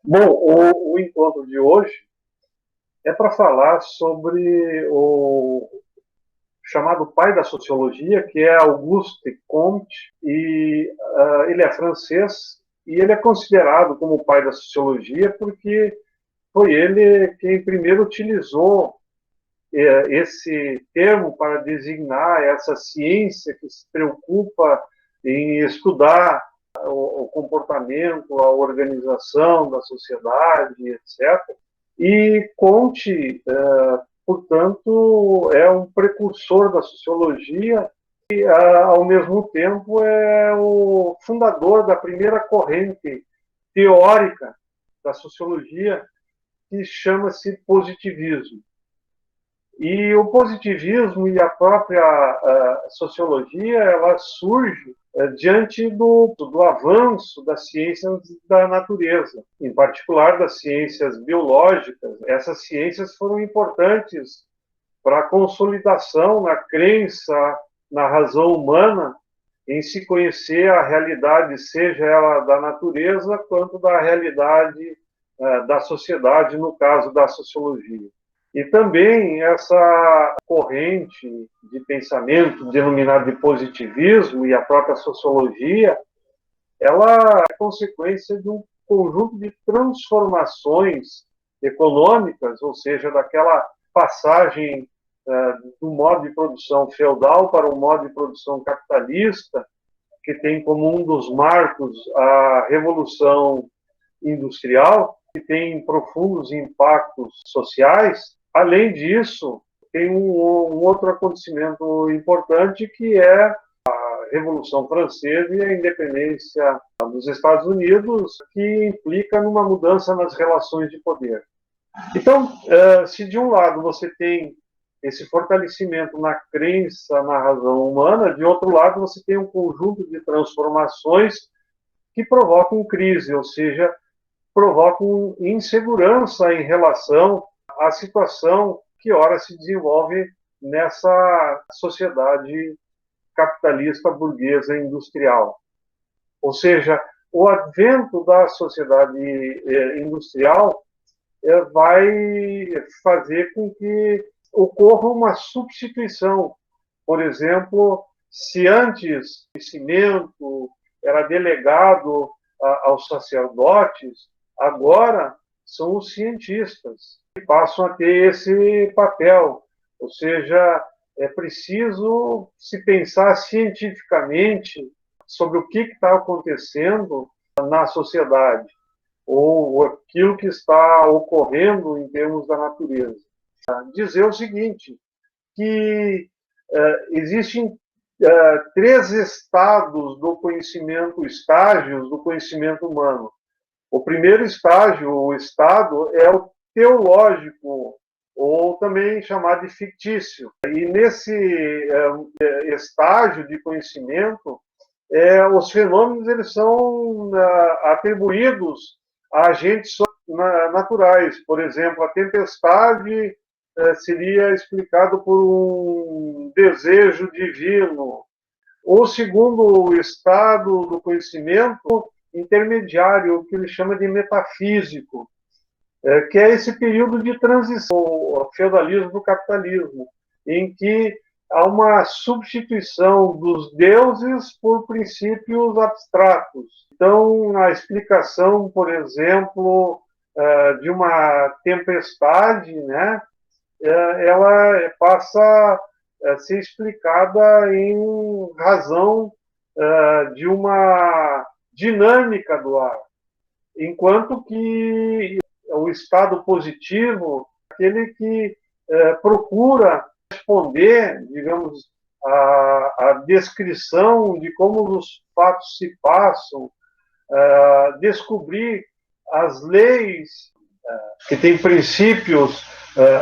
Bom, o encontro de hoje é para falar sobre o chamado pai da sociologia, que é Auguste Comte, e ele é francês, e ele é considerado como o pai da sociologia porque foi ele quem primeiro utilizou esse termo para designar essa ciência que se preocupa em estudar o comportamento, a organização da sociedade, etc. E Comte, portanto, é um precursor da sociologia e, ao mesmo tempo, é o fundador da primeira corrente teórica da sociologia, que chama-se positivismo. E o positivismo e a própria sociologia, ela surge diante do avanço das ciências da natureza, em particular das ciências biológicas. Essas ciências foram importantes para a consolidação na crença na razão humana em se conhecer a realidade, seja ela da natureza, quanto da realidade da sociedade, no caso da sociologia. E também essa corrente de pensamento denominada de positivismo e a própria sociologia, ela é consequência de um conjunto de transformações econômicas, ou seja, daquela passagem do modo de produção feudal para o modo de produção capitalista, que tem como um dos marcos a Revolução Industrial, que tem profundos impactos sociais. Além disso, tem um outro acontecimento importante, que é a Revolução Francesa e a independência dos Estados Unidos, que implica numa mudança nas relações de poder. Então, se de um lado você tem esse fortalecimento na crença na razão humana, de outro lado você tem um conjunto de transformações que provocam crise, ou seja, provocam insegurança em relação à situação que ora se desenvolve nessa sociedade capitalista burguesa industrial. Ou seja, o advento da sociedade industrial vai fazer com que ocorra uma substituição. Por exemplo, se antes o conhecimento era delegado aos sacerdotes, agora são os cientistas que passam a ter esse papel. Ou seja, é preciso se pensar cientificamente sobre o que está acontecendo na sociedade, ou aquilo que está ocorrendo em termos da natureza. Dizer o seguinte, que existem três estados do conhecimento, estágios do conhecimento humano. O primeiro estágio, o estado, é o teológico, ou também chamado de fictício. E nesse estágio de conhecimento, os fenômenos eles são atribuídos a agentes naturais. Por exemplo, a tempestade seria explicado por um desejo divino. O segundo estado do conhecimento intermediário, o que ele chama de metafísico, que é esse período de transição ao feudalismo para o capitalismo, em que há uma substituição dos deuses por princípios abstratos. Então, a explicação, por exemplo, de uma tempestade, né, ela passa a ser explicada em razão de uma dinâmica do ar, enquanto que o estado positivo, aquele que procura responder, digamos, a descrição de como os fatos se passam, descobrir as leis que têm princípios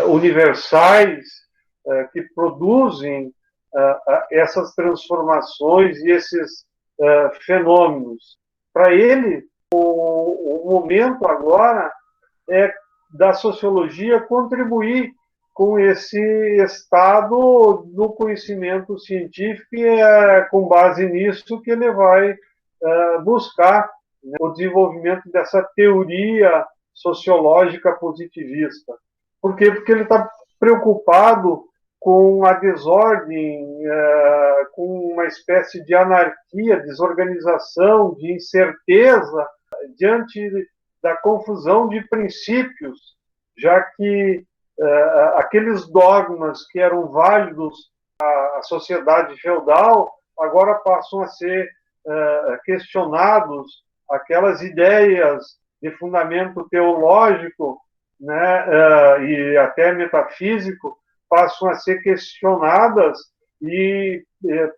universais que produzem essas transformações e esses fenômenos. Para ele, o momento agora é da sociologia contribuir com esse estado do conhecimento científico, e é com base nisso que ele vai buscar, né, o desenvolvimento dessa teoria sociológica positivista. Por quê? Porque ele está preocupado com a desordem, com uma espécie de anarquia, desorganização, de incerteza diante da confusão de princípios, já que aqueles dogmas que eram válidos à sociedade feudal agora passam a ser questionados, aquelas ideias de fundamento teológico, né, e até metafísico passam a ser questionadas e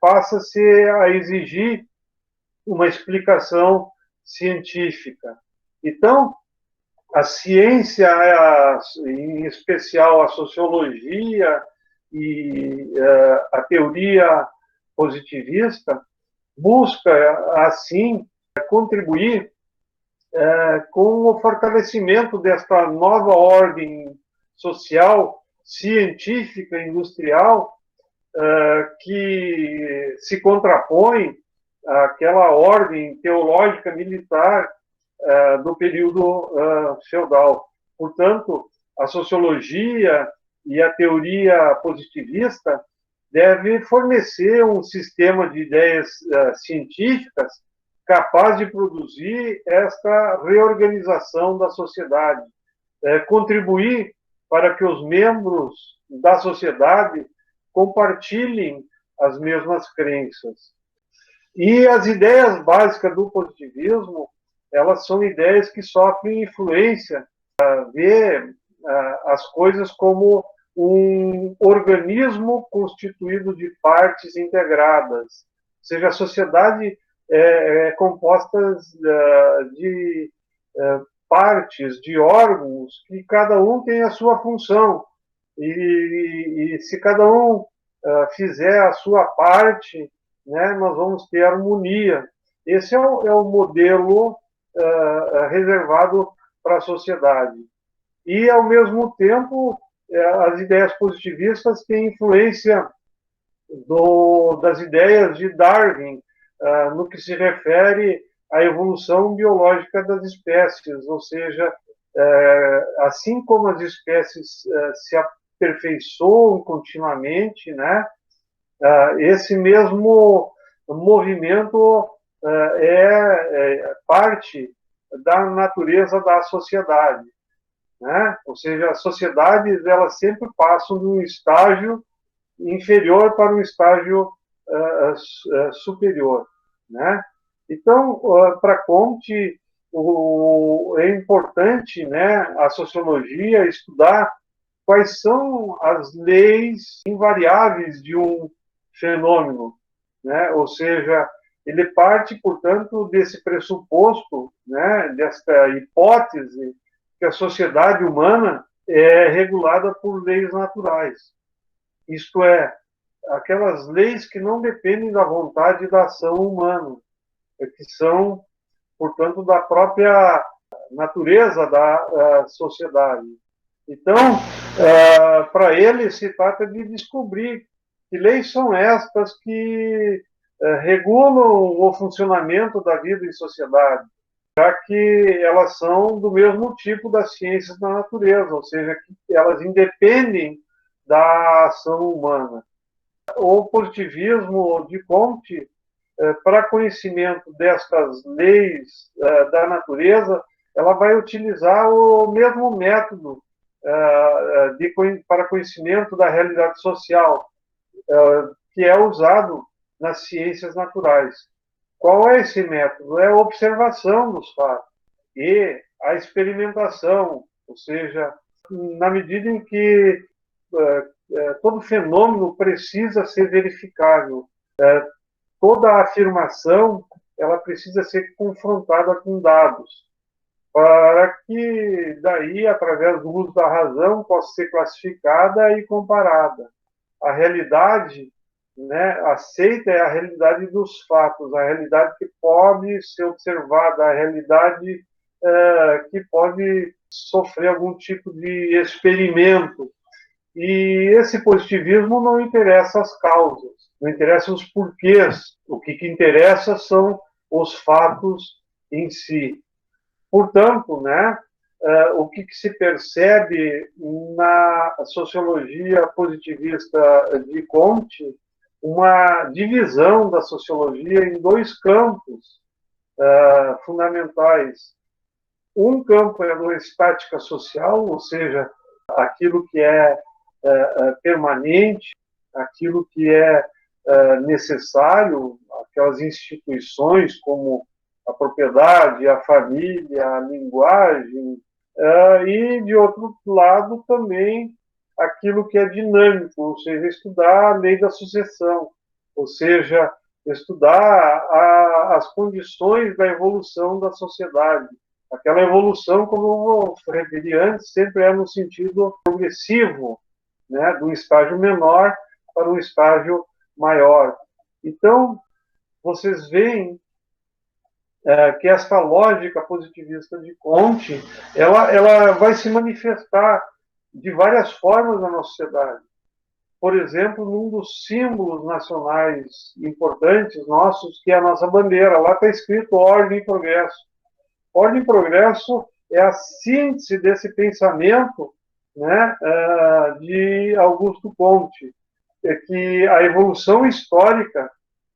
passa-se a exigir uma explicação científica. Então, a ciência, em especial a sociologia e a teoria positivista, busca, assim, contribuir com o fortalecimento desta nova ordem social, científica, industrial, que se contrapõe àquela ordem teológica militar do período feudal. Portanto, a sociologia e a teoria positivista deve fornecer um sistema de ideias científicas capaz de produzir esta reorganização da sociedade, contribuir para que os membros da sociedade compartilhem as mesmas crenças. E as ideias básicas do positivismo, elas são ideias que sofrem influência, ver as coisas como um organismo constituído de partes integradas. Ou seja, a sociedade é composta de partes, de órgãos, que cada um tem a sua função. E se cada um fizer a sua parte, né, nós vamos ter harmonia. Esse é o modelo reservado para a sociedade. E, ao mesmo tempo, as ideias positivistas têm influência das ideias de Darwin, no que se refere à evolução biológica das espécies, ou seja, assim como as espécies se aperfeiçoam continuamente, né, esse mesmo movimento é parte da natureza da sociedade, né? Ou seja, as sociedades elas sempre passam de um estágio inferior para um estágio superior, né? Então, para Comte, é importante, né, a sociologia estudar quais são as leis invariáveis de um fenômeno, né? Ou seja, ele parte, portanto, desse pressuposto, né, desta hipótese que a sociedade humana é regulada por leis naturais. Isto é, aquelas leis que não dependem da vontade e da ação humana, que são, portanto, da própria natureza da sociedade. Então, para ele, se trata de descobrir que leis são estas que regulam o funcionamento da vida em sociedade, já que elas são do mesmo tipo das ciências da natureza, ou seja, que elas independem da ação humana. O positivismo de Comte, para conhecimento destas leis da natureza, ela vai utilizar o mesmo método para conhecimento da realidade social, que é usado nas ciências naturais. Qual é esse método? É a observação dos fatos e a experimentação, ou seja, na medida em que todo fenômeno precisa ser verificável, toda afirmação ela precisa ser confrontada com dados, para que daí, através do uso da razão, possa ser classificada e comparada. A realidade, né, aceita é a realidade dos fatos, a realidade que pode ser observada, a realidade que pode sofrer algum tipo de experimento. E esse positivismo não interessa as causas, não interessa os porquês. O que interessa são os fatos em si. Portanto, né, o que se percebe na sociologia positivista de Comte, uma divisão da sociologia em dois campos fundamentais. Um campo é a estática social, ou seja, aquilo que é permanente, aquilo que é necessário, aquelas instituições como a propriedade, a família, a linguagem, e, de outro lado, também aquilo que é dinâmico, ou seja, estudar a lei da sucessão, ou seja, estudar as condições da evolução da sociedade. Aquela evolução, como eu referi antes, sempre é no sentido progressivo, né, do estágio menor para um estágio maior. Então, vocês veem que esta lógica positivista de Comte, ela vai se manifestar de várias formas na nossa sociedade. Por exemplo, num dos símbolos nacionais importantes nossos, que é a nossa bandeira. Lá está escrito ordem e progresso. Ordem e progresso é a síntese desse pensamento, né, de Augusto Comte, que a evolução histórica,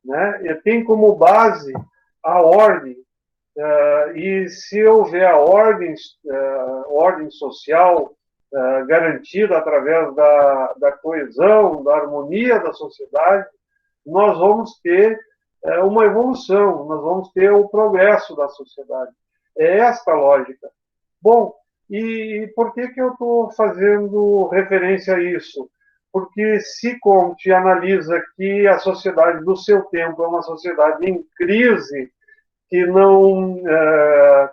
né, tem como base a ordem, e se houver a ordem social garantida através da coesão, da harmonia da sociedade, nós vamos ter uma evolução, nós vamos ter o progresso da sociedade. É esta a lógica. Bom, e por que eu estou fazendo referência a isso? Porque se Comte analisa que a sociedade do seu tempo é uma sociedade em crise, que não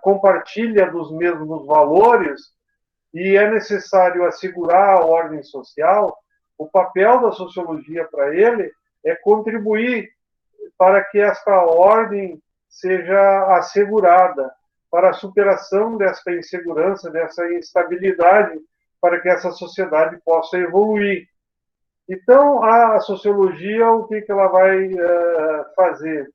compartilha dos mesmos valores, e é necessário assegurar a ordem social, o papel da sociologia para ele é contribuir para que esta ordem seja assegurada, para a superação dessa insegurança, dessa instabilidade, para que essa sociedade possa evoluir. Então, a sociologia, o que ela vai fazer?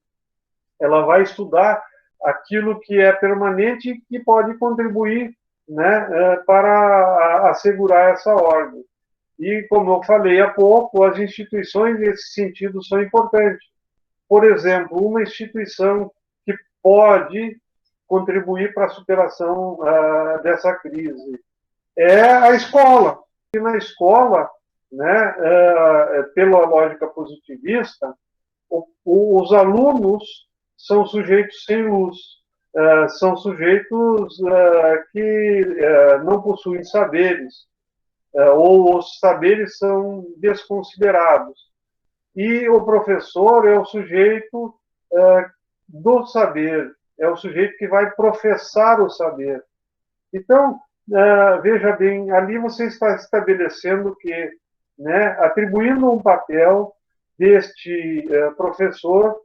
Ela vai estudar aquilo que é permanente e que pode contribuir, né, para assegurar essa ordem. E, como eu falei há pouco, as instituições nesse sentido são importantes. Por exemplo, uma instituição que pode contribuir para a superação dessa crise é a escola. E na escola, né, pela lógica positivista, os alunos são sujeitos sem luz, são sujeitos que não possuem saberes, ou os saberes são desconsiderados. E o professor é o sujeito do saber, é o sujeito que vai professar o saber. Então, veja bem, ali você está estabelecendo que, né, atribuindo um papel deste professor,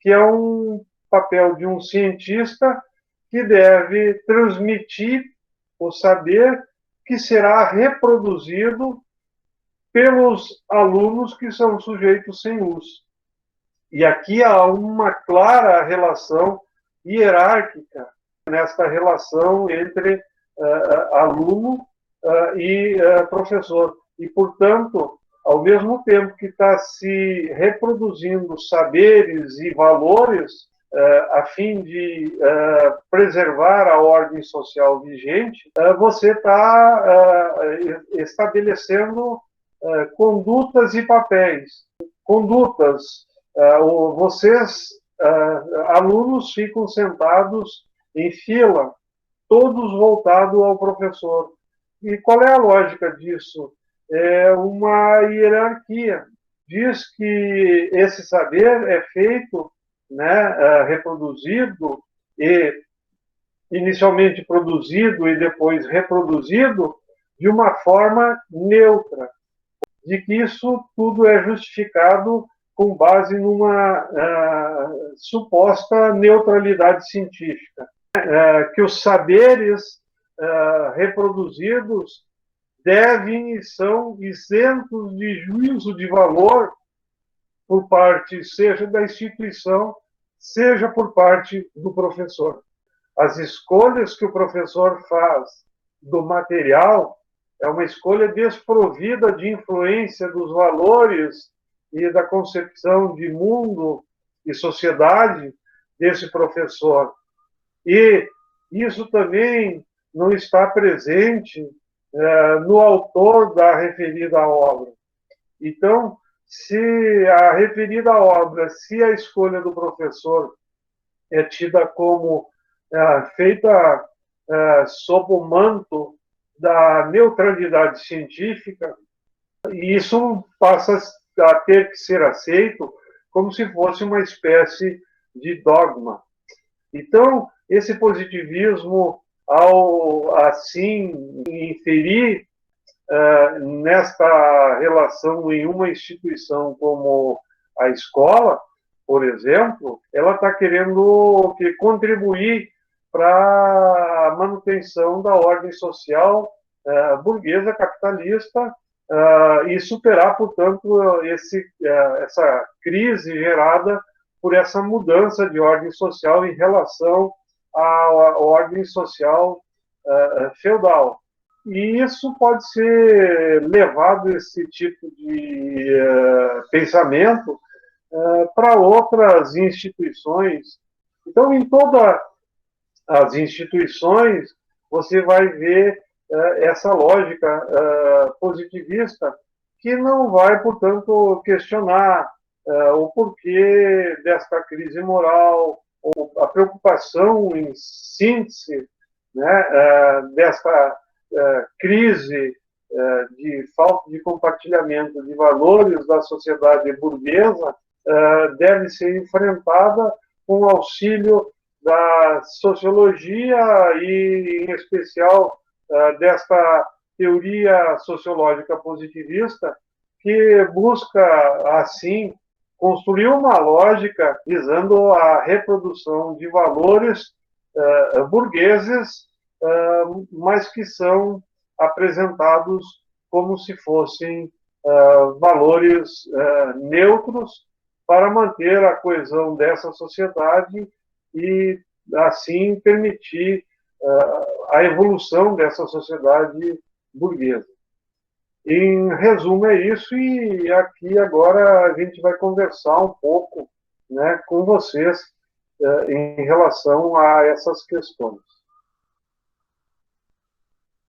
que é um papel de um cientista que deve transmitir o saber que será reproduzido pelos alunos que são sujeitos sem luz. E aqui há uma clara relação hierárquica nesta relação entre aluno e professor. E, portanto, ao mesmo tempo que está se reproduzindo saberes e valores a fim de preservar a ordem social vigente, você está estabelecendo condutas e papéis. Condutas, vocês, alunos, ficam sentados em fila, todos voltados ao professor. E qual é a lógica disso? É uma hierarquia. Diz que esse saber é feito, né, reproduzido, e inicialmente produzido e depois reproduzido de uma forma neutra, de que isso tudo é justificado com base numa suposta neutralidade científica. Que os saberes reproduzidos devem e são isentos de juízo de valor por parte, seja da instituição, seja por parte do professor. As escolhas que o professor faz do material é uma escolha desprovida de influência dos valores e da concepção de mundo e sociedade desse professor. E isso também não está presente no autor da referida obra. Então, se a referida obra, se a escolha do professor é tida como feita sob o manto da neutralidade científica, e isso passa a ter que ser aceito como se fosse uma espécie de dogma. Então, esse positivismo, ao assim inferir nesta relação em uma instituição como a escola, por exemplo, ela está querendo contribuir para a manutenção da ordem social burguesa capitalista e superar, portanto, essa crise gerada por essa mudança de ordem social em relação à ordem social feudal. E isso pode ser levado, esse tipo de pensamento, para outras instituições. Então, em todas as instituições, você vai ver essa lógica positivista, que não vai, portanto, questionar o porquê desta crise moral, ou a preocupação em síntese, né, desta crise de falta de compartilhamento de valores da sociedade burguesa deve ser enfrentada com o auxílio da sociologia e, em especial, desta teoria sociológica positivista, que busca, assim, construir uma lógica visando a reprodução de valores burgueses, mas que são apresentados como se fossem valores neutros para manter a coesão dessa sociedade e, assim, permitir a evolução dessa sociedade burguesa. Em resumo, é isso, e aqui agora a gente vai conversar um pouco, né, com vocês em relação a essas questões.